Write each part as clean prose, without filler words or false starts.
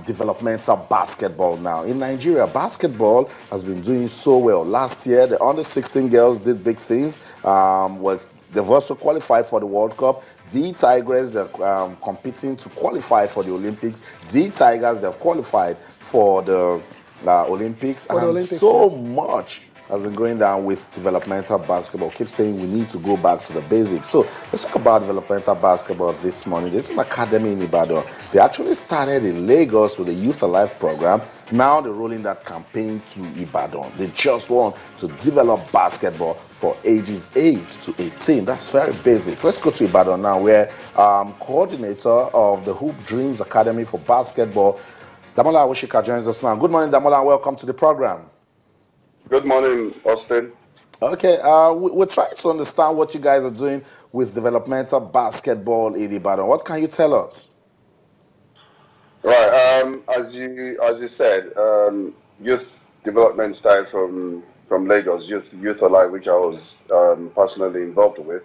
developmental basketball now. In Nigeria, basketball has been doing so well. Last year, the under-16 girls did big things. They've also qualified for the World Cup. The Tigers, they're competing to qualify for the Olympics. The Tigers, they've qualified for the Olympics. So much has been going down with developmental basketball. Keep saying we need to go back to the basics. So let's talk about developmental basketball this morning. There's an academy in Ibadan. They actually started in Lagos with the Youth Alive program. Now they're rolling that campaign to Ibadan. They just want to develop basketball for ages 8 to 18. That's very basic. Let's go to Ibadan now, where coordinator of the Hoop Dreams Academy for Basketball, Damola Awosika, joins us now. Good morning, Damola, and welcome to the program. Good morning, Austin. Okay, we're trying to understand what you guys are doing with developmental basketball in Ibadan. What can you tell us? Right, as you said, youth development started from Lagos, Youth Alive, which I was personally involved with.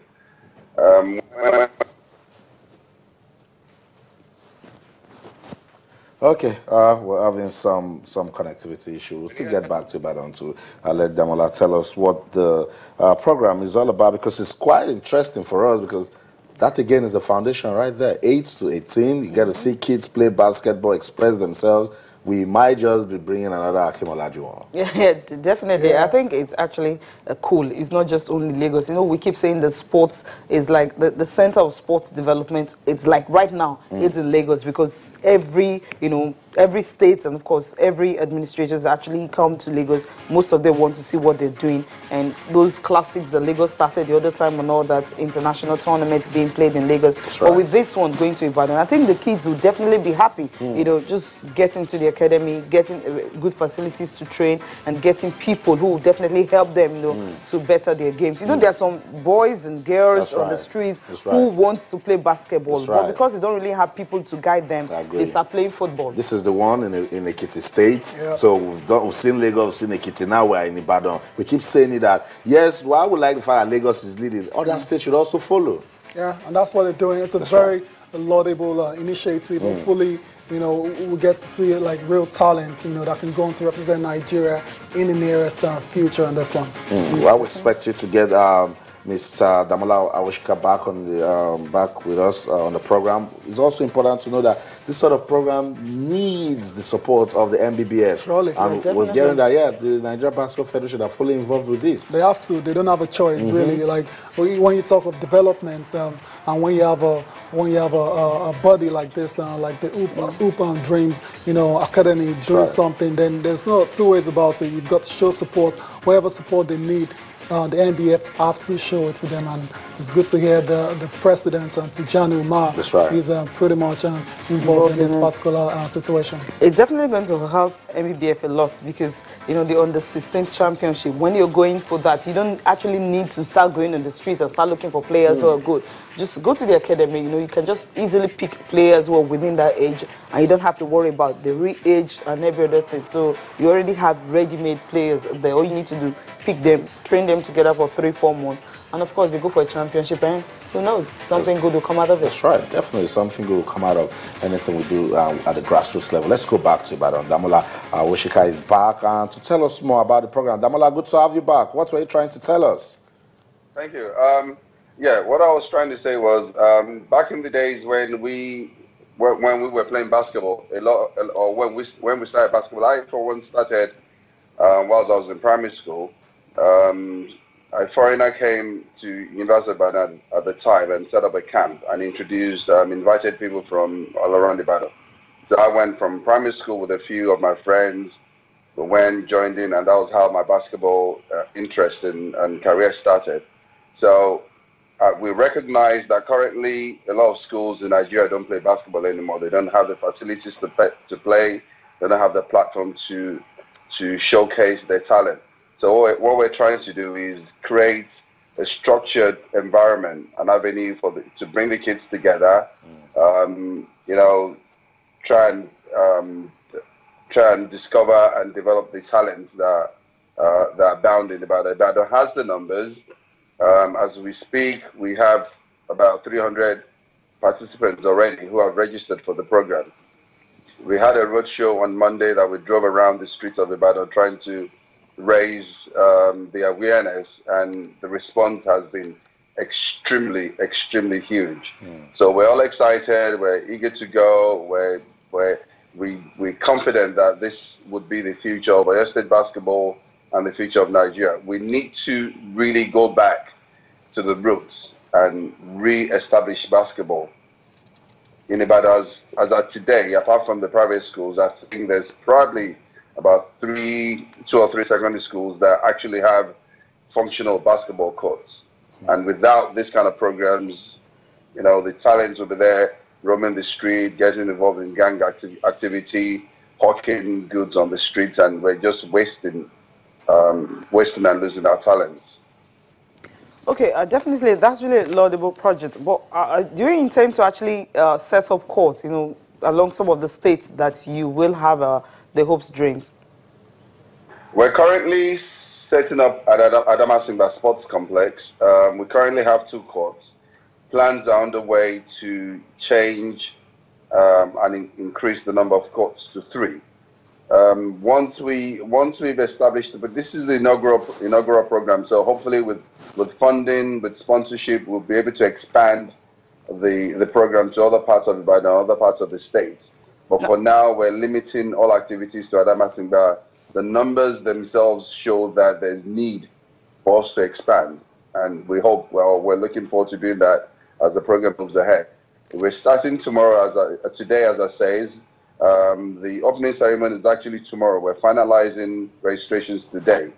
Okay, we're having some connectivity issues. We'll still get back to Ibadan to let Damola tell us what the program is all about, because it's quite interesting for us, because that again is the foundation right there. 8 to 18, you get to see kids play basketball, express themselves. We might just be bringing another Akim Olajuwon. Yeah, definitely. Yeah. I think it's actually cool. It's not just only Lagos. You know, we keep saying the sports is like the center of sports development. It's like right now, it's in Lagos, because every state and of course every administrators actually come to Lagos. Most of them want to see what they're doing, and those classics that Lagos started the other time and all that, international tournaments being played in Lagos. That's right. But with this one going to Ibadan, I think the kids will definitely be happy. You know, just getting to the academy, getting good facilities to train, and getting people who will definitely help them, to better their games. You know, there are some boys and girls on the streets who want to play basketball, but because they don't really have people to guide them, they start playing football. This is the one in Ekiti State. Yeah. So we've seen Lagos, we've seen Ekiti, now we're in Ibadan. We keep saying it that, yes, I would like the fact that Lagos is leading. Other states should also follow. Yeah, and that's what they're doing. It's a very laudable initiative. Hopefully, we get to see like real talent, that can go on to represent Nigeria in the nearest future on this one. Well, I would expect you to get Mr. Damola Awosika back with us on the program. It's also important to know that this sort of program needs the support of the MBBF. Surely. And was getting that, the Nigeria Basketball Federation are fully involved with this. They have to. They don't have a choice, really. Like when you talk of development, and when you have a body like this, like the Hoop Dreams, Academy doing something, then there's no two ways about it. You've got to show support, whatever support they need. The NBF have to show it to them, and it's good to hear the president, Tijani Umar, is pretty much involved in this particular situation. It's definitely going to help NBBF a lot, because the under-16 championship, when you're going for that, you don't actually need to start going on the streets and start looking for players who are good. Just go to the academy. You can just easily pick players who are within that age, and you don't have to worry about the re-age and every other thing. So you already have ready-made players there. All you need to do, pick them, train them together for 3-4 months, and of course they go for a championship, and who knows, something good will come out of it. That's right, definitely something good will come out of anything we do at the grassroots level. Let's go back to Ibadan. Damola Awosika is back to tell us more about the program. Damola, good to have you back. What were you trying to tell us? Thank you. Yeah, what I was trying to say was, back in the days when we were playing basketball, or when we started basketball, I for one started whilst I was in primary school. A foreigner came to University of Ibadan at the time and set up a camp and invited people from all around Ibadan. So I went from primary school with a few of my friends. We went, joined in, and that was how my basketball interest and career started. So we recognize that currently a lot of schools in Nigeria don't play basketball anymore. They don't have the facilities to play. They don't have the platform to showcase their talent. So what we're trying to do is create a structured environment, an avenue to bring the kids together. Try and discover and develop the talents that are bound in Ibadan. Ibadan has the numbers. As we speak, we have about 300 participants already who have registered for the program. we had a road show on Monday that we drove around the streets of Ibadan trying to raise the awareness, and the response has been extremely huge. So we're all excited. We're eager to go. We're confident that this would be the future of Oyo State basketball and the future of Nigeria. We need to really go back to the roots and re-establish basketball in Ibadan. As of today, apart from the private schools, I think there's probably about 2 or 3 secondary schools that actually have functional basketball courts. And without this kind of programs, the talents will be there, roaming the street, getting involved in gang activity, hawking goods on the streets, and we're just wasting and losing our talents. Okay, definitely, that's really a laudable project. But do you intend to actually set up courts, along some of the states that you will have the hopes, dreams? We're currently setting up at Adamasingba Sports Complex. We currently have 2 courts. Plans are underway to change and increase the number of courts to 3. Once we've established, but this is the inaugural program, so hopefully with funding, with sponsorship, we'll be able to expand the program to other parts of Ibadan, other parts of the state. But for now, we're limiting all activities to Adamasingba. The numbers themselves show that there's need for us to expand, and we're looking forward to doing that as the program moves ahead. We're starting tomorrow, today, as I say. The opening ceremony is actually tomorrow. We're finalizing registrations today,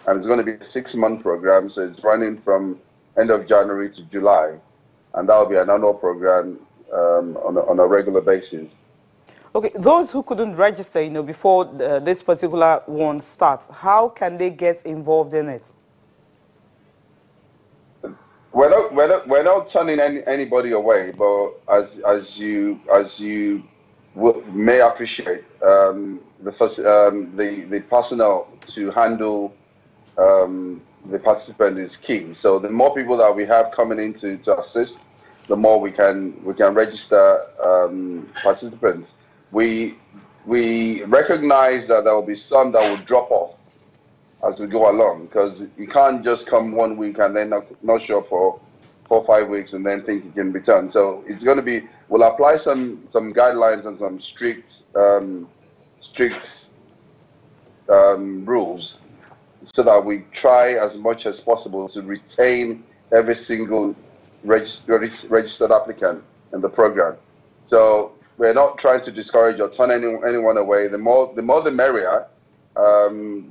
and it's going to be a 6-month program, so it's running from end of January to July, and that will be an annual program on a regular basis. Okay, those who couldn't register, before this particular one starts, how can they get involved in it? We're not turning anybody away, but as you may appreciate, the personnel to handle the participant is key. So the more people that we have coming in to assist, the more we can register participants. We recognize that there will be some that will drop off as we go along, because you can't just come 1 week and then not show up for 4 or 5 weeks and then think it can be done. So it's going to be, we'll apply some guidelines and some strict rules, so that we try as much as possible to retain every single registered applicant in the program. So we're not trying to discourage or turn anyone away. The more the merrier.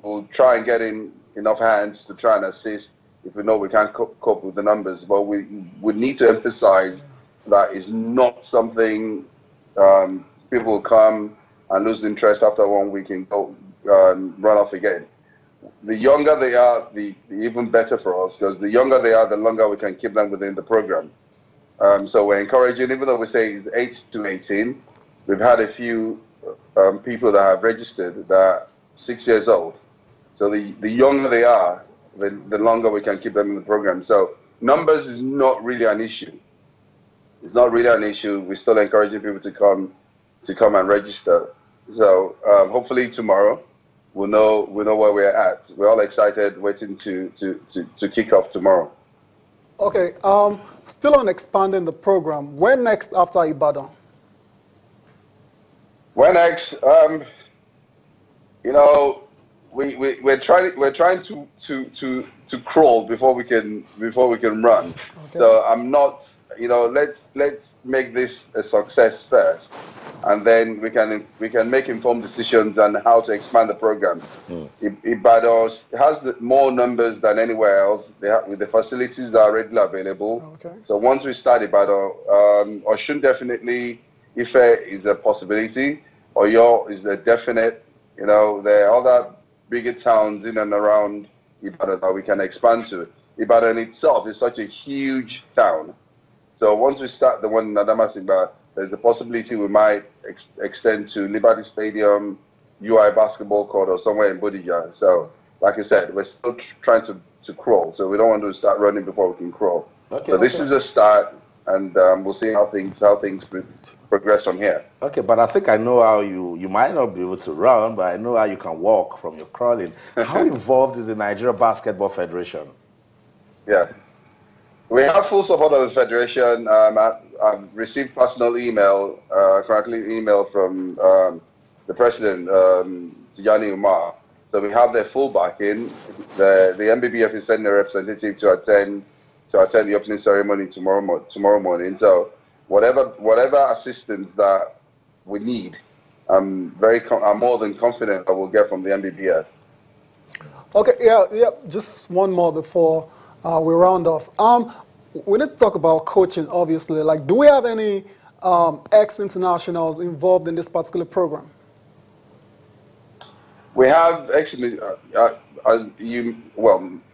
We'll try and get in enough hands to try and assist if we know we can't cope with the numbers. But we need to emphasize that it's not something people will come and lose interest after 1 week and go run off again. The younger they are, the even better for us, because the younger they are, the longer we can keep them within the program. So we're encouraging, even though we say it's 8 to 18, we've had a few people that have registered that are 6 years old. So the younger they are, the longer we can keep them in the program. So numbers is not really an issue. It's not really an issue. We're still encouraging people to come and register. So hopefully tomorrow we'll know where we're at. We're all excited, waiting to kick off tomorrow. Okay. Still on expanding the program. Where next after Ibadan? Where next? We're trying to crawl before we can run. Okay. So I'm not. Let's make this a success first, and then we can make informed decisions on how to expand the program. Ibadan has more numbers than anywhere else. With the facilities that are readily available. Okay. So once we start Ibadan, Osun definitely, Ife is a possibility. Oyo is a definite. There are other bigger towns in and around Ibadan that we can expand to. Ibadan itself is such a huge town. So once we start the one in Adamasingba, there's a possibility we might extend to Liberty Stadium, UI basketball court, or somewhere in Bodija. So, like I said, we're still trying to crawl. So we don't want to start running before we can crawl. Okay, so this is a start, and we'll see how things progress from here. Okay, but I think I know how you might not be able to run, but I know how you can walk from your crawling. How involved is the Nigeria Basketball Federation? Yeah. We have full support of the Federation. I've received personal email, currently email from the President, Tijani Umar. So we have their full backing. The MBBF is sending a representative to attend the opening ceremony tomorrow morning. So whatever assistance that we need, I'm more than confident I will get from the MBBF. Okay, yeah. Just one more before we round off. We need to talk about coaching, obviously. Like, do we have any ex-internationals involved in this particular program? We have actually, you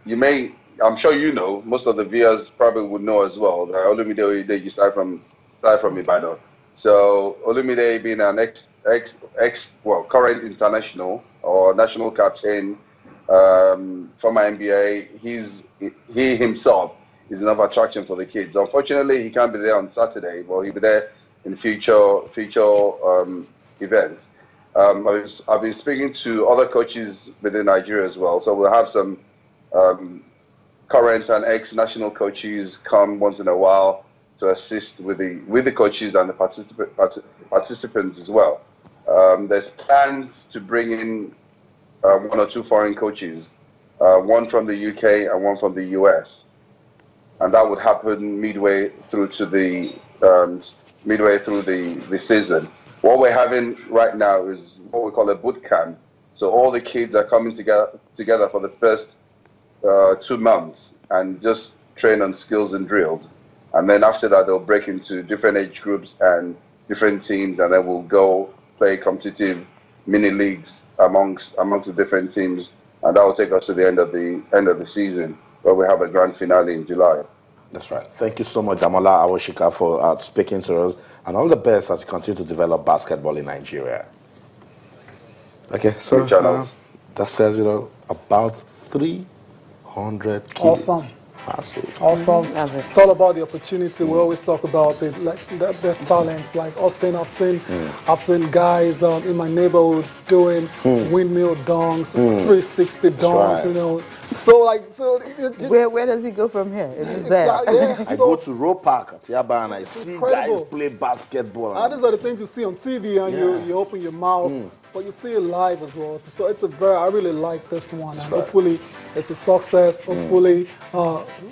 may, I'm sure you know, most of the viewers probably would know as well, that Olumide Oyede, you start from Ibadan. So Olumide being an current international or national captain, from my NBA, he himself is enough attraction for the kids. Unfortunately, he can't be there on Saturday, but he'll be there in future events. I've been speaking to other coaches within Nigeria as well, so we'll have some current and ex-national coaches come once in a while to assist with the coaches and the participants as well. There's plans to bring in 1 or 2 foreign coaches, one from the UK and one from the US, and that would happen midway through the season. What we're having right now is what we call a boot camp. So all the kids are coming together for the first 2 months and just train on skills and drills. And then after that, they'll break into different age groups and different teams, and then we'll go play competitive mini leagues amongst the different teams, and that will take us to the end of the season, where we have a grand finale in July. That's right. Thank you so much, Damola Awosika, for speaking to us, and all the best as you continue to develop basketball in Nigeria. Okay, so that says, about 300 kids. Awesome. Massive. Awesome. It's all about the opportunity. We always talk about it, like the talents. Like Austin, I've seen guys in my neighborhood doing windmill dunks, 360 dunks. Right. Where does he go from here? Is this there? I go to Roe Park at Yaba and I see guys play basketball. And these are the things you see on TV, and you open your mouth, but you see it live as well. So I really like this one, and hopefully it's a success. Hopefully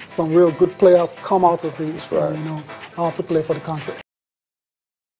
some real good players come out of this, to play for the country.